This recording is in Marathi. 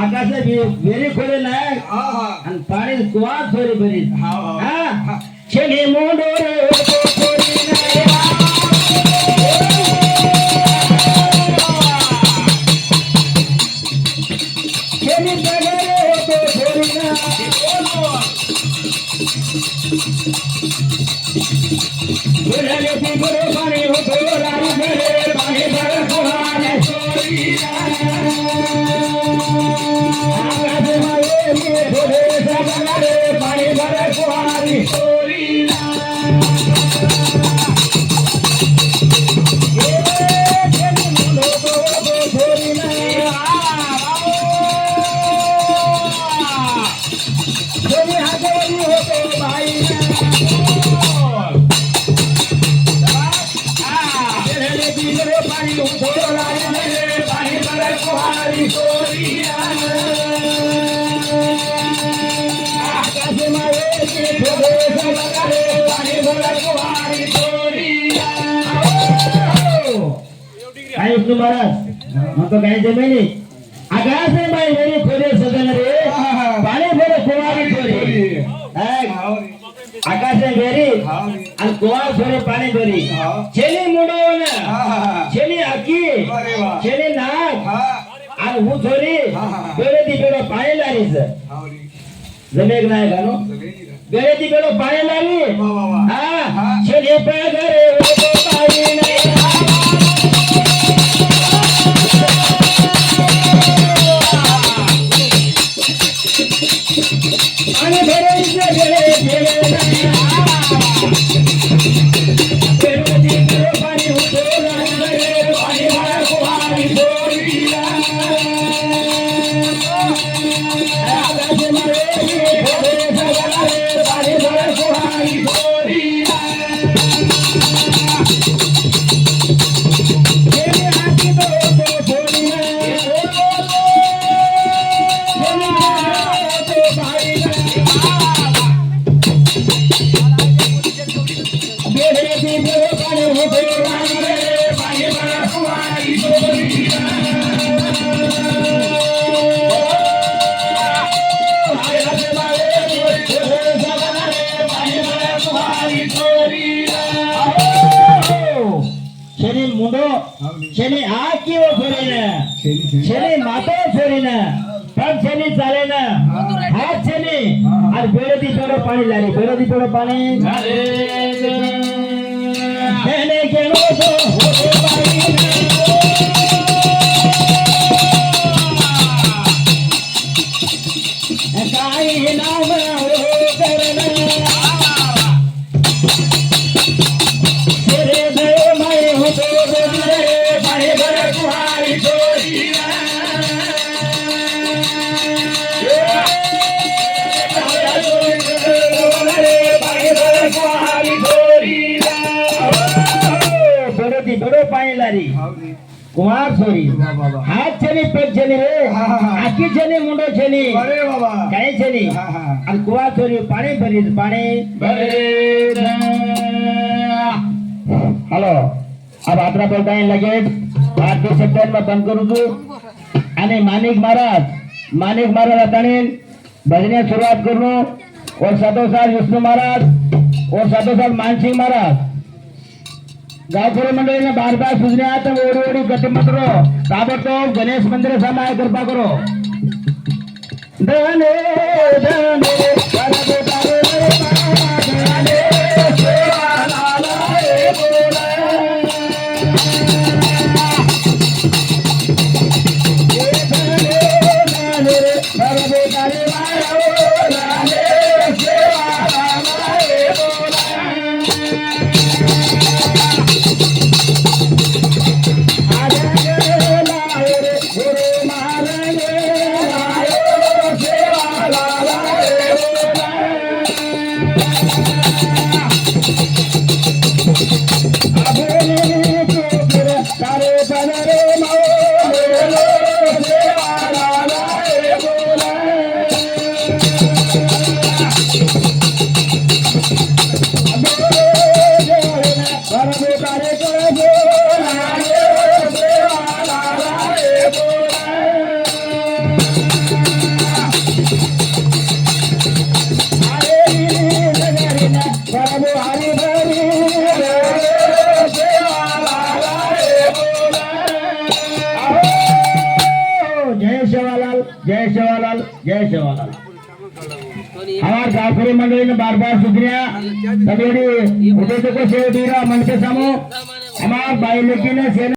आकाशला वेरी खोले नाही आणि पाणी कुवा थोडी बरी हा छेने मोंडो रे थोडी नाही छेने बगरे थोडी नाही गुरले ती गुरु पाणी हो गोरारी करे पाणी भर कुहाने थोडी पाणी भर कुहारी थोडी काय विष्णू महाराज म्हणतो काय जमिनी आकाश में भाई मेरी खोले सदन रे पानी भरे कुवारी थोड़ी आकाश में मेरी आणि कुवार थोडे पाणी भरी छेली मुंडवण छेली अकी छेली नाक आणि हु थोडी बेळे ती बेडो पाणी लारीच जमेक नाही का नो बेळे ती बेडो पाणी लारी हा छेली पगरे हो पाणी नाही आणि भरे गेले गेले बेळे ती बेडो पाणी हो लारी पाणी भर कुहारी थोडी शनी आकी वो फोरीन शनी मातो फोरीन पण शनी चाले ना हात शनी और बेड़ती पेड़ो पानी लारी बेड़ती पेड़ो पानी शनी के नो तो हो पानी काई नाम हो करना तेरे दे मैं हो तो पानी लारी कुमार छोरी हाथ छनी पेट छनी रे आखी छनी मुंडो छनी अरे बाबा काय छनी आणि कुमार छोरी पाणी भरी पाणी भरे हेलो अब आत्रा बोलता है लगेज 8 सेकंड में बंद करू तू आणि माणिक महाराज आता भजने सुरुवात करू और साथोसाथ विष्णू महाराज और साथोसाथ मानसिंह महाराज गावकरी मंडळीने बार सुजण्यात ओढी ओढी गती मात्र ताबडतोब गणेश मंदिर समाय कृपा करो धने धने सेवालाल जय सेवालाल जय सेवालाल। हमार गावकरी मंडली ने बार बार शुक्रिया तबेड़ी उठे को सेव दीरा मन के सामो हमार भाई लेकिन